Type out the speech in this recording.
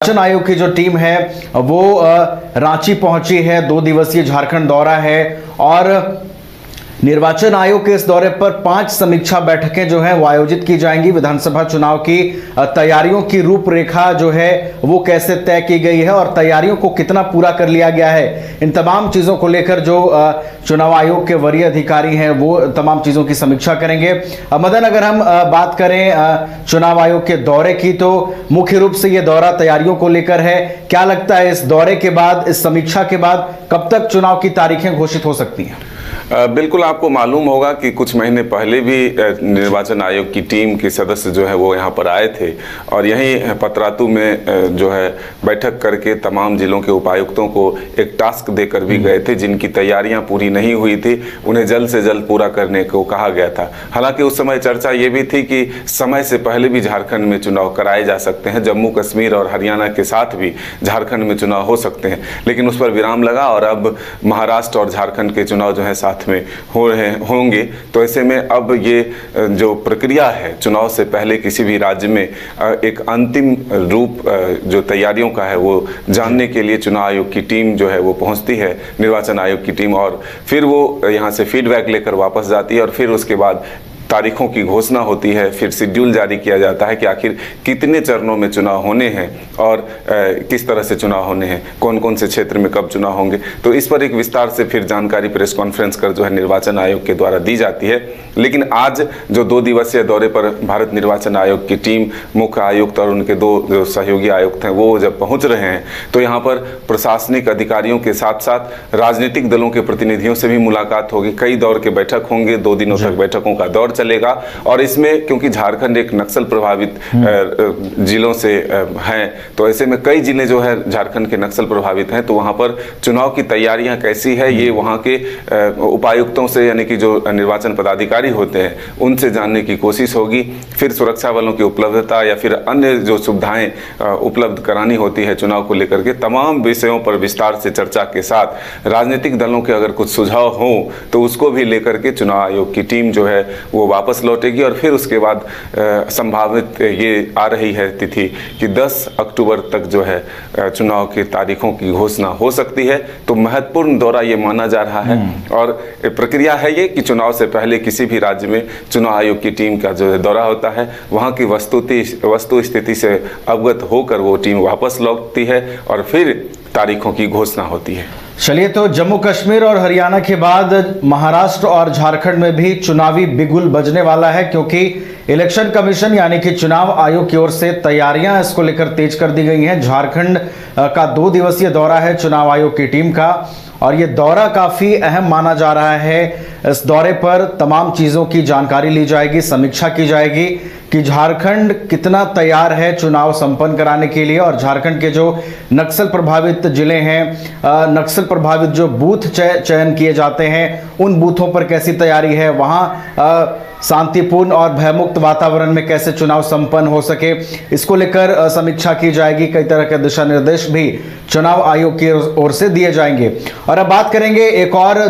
निर्वाचन आयोग की जो टीम है वो रांची पहुंची है। 2 दिवसीय झारखंड दौरा है और निर्वाचन आयोग के इस दौरे पर 5 समीक्षा बैठकें जो है वो आयोजित की जाएंगी। विधानसभा चुनाव की तैयारियों की रूपरेखा जो है वो कैसे तय की गई है और तैयारियों को कितना पूरा कर लिया गया है, इन तमाम चीजों को लेकर जो चुनाव आयोग के वरीय अधिकारी हैं वो तमाम चीजों की समीक्षा करेंगे। मदन, अगर हम बात करें चुनाव आयोग के दौरे की, तो मुख्य रूप से ये दौरा तैयारियों को लेकर है। क्या लगता है इस दौरे के बाद, इस समीक्षा के बाद कब तक चुनाव की तारीखें घोषित हो सकती हैं? बिल्कुल, आपको मालूम होगा कि कुछ महीने पहले भी निर्वाचन आयोग की टीम के सदस्य जो है वो यहाँ पर आए थे और यहीं पतरातू में जो है बैठक करके तमाम जिलों के उपायुक्तों को एक टास्क देकर भी गए थे, जिनकी तैयारियां पूरी नहीं हुई थी, उन्हें जल्द से जल्द पूरा करने को कहा गया था। हालांकि उस समय चर्चा ये भी थी कि समय से पहले भी झारखंड में चुनाव कराए जा सकते हैं, जम्मू कश्मीर और हरियाणा के साथ भी झारखंड में चुनाव हो सकते हैं, लेकिन उस पर विराम लगा और अब महाराष्ट्र और झारखंड के चुनाव जो है साथ में होंगे। तो ऐसे में अब ये जो प्रक्रिया है चुनाव से पहले किसी भी राज्य में एक अंतिम रूप जो तैयारियों का है वो जानने के लिए चुनाव आयोग की टीम जो है वो पहुंचती है, निर्वाचन आयोग की टीम, और फिर वो यहाँ से फीडबैक लेकर वापस जाती है और फिर उसके बाद तारीखों की घोषणा होती है। फिर शेड्यूल जारी किया जाता है कि आखिर कितने चरणों में चुनाव होने हैं और किस तरह से चुनाव होने हैं, कौन कौन से क्षेत्र में कब चुनाव होंगे। तो इस पर एक विस्तार से फिर जानकारी प्रेस कॉन्फ्रेंस कर जो है निर्वाचन आयोग के द्वारा दी जाती है। लेकिन आज जो 2 दिवसीय दौरे पर भारत निर्वाचन आयोग की टीम, मुख्य आयुक्त और उनके 2 जो सहयोगी आयुक्त हैं वो जब पहुंच रहे हैं तो यहाँ पर प्रशासनिक अधिकारियों के साथ साथ राजनीतिक दलों के प्रतिनिधियों से भी मुलाकात होगी। कई दौर के बैठक होंगे, 2 दिनों तक बैठकों का दौर चलेगा। और इसमें क्योंकि झारखंड एक नक्सल प्रभावित जिलों से हैं, तो ऐसे में कई जिले जो है झारखंड के नक्सल प्रभावित हैं, तो वहां पर चुनाव की तैयारियां कैसी है ये वहां के उपायुक्तों से, यानी कि जो निर्वाचन पदाधिकारी होते हैं उनसे जानने की कोशिश होगी। फिर सुरक्षा बलों की उपलब्धता या फिर अन्य जो सुविधाएं उपलब्ध करानी होती है चुनाव को लेकर के, तमाम विषयों पर विस्तार से चर्चा के साथ राजनीतिक दलों के अगर कुछ सुझाव हो तो उसको भी लेकर के चुनाव आयोग की टीम जो है वो वापस लौटेगी। और फिर उसके बाद संभावित ये आ रही है तिथि कि 10 अक्टूबर तक जो है चुनाव की तारीखों की घोषणा हो सकती है। तो महत्वपूर्ण दौरा ये माना जा रहा है और प्रक्रिया है ये कि चुनाव से पहले किसी भी राज्य में चुनाव आयोग की टीम का जो है दौरा होता है, वहाँ की वस्तु स्थिति से अवगत होकर वो टीम वापस लौटती है और फिर तारीखों की घोषणा होती है। चलिए, तो जम्मू कश्मीर और हरियाणा के बाद महाराष्ट्र और झारखंड में भी चुनावी बिगुल बजने वाला है, क्योंकि इलेक्शन कमीशन यानी कि चुनाव आयोग की ओर से तैयारियां इसको लेकर तेज कर दी गई हैं। झारखंड का 2 दिवसीय दौरा है चुनाव आयोग की टीम का और ये दौरा काफी अहम माना जा रहा है। इस दौरे पर तमाम चीजों की जानकारी ली जाएगी, समीक्षा की जाएगी कि झारखंड कितना तैयार है चुनाव संपन्न कराने के लिए और झारखंड के जो नक्सल प्रभावित जिले हैं, नक्सल प्रभावित जो बूथ चयन किए जाते हैं उन बूथों पर कैसी तैयारी है, वहाँ शांतिपूर्ण और भयमुक्त वातावरण में कैसे चुनाव संपन्न हो सके, इसको लेकर समीक्षा की जाएगी। कई तरह के दिशा निर्देश भी चुनाव आयोग की ओर से दिए जाएंगे। और अब बात करेंगे एक और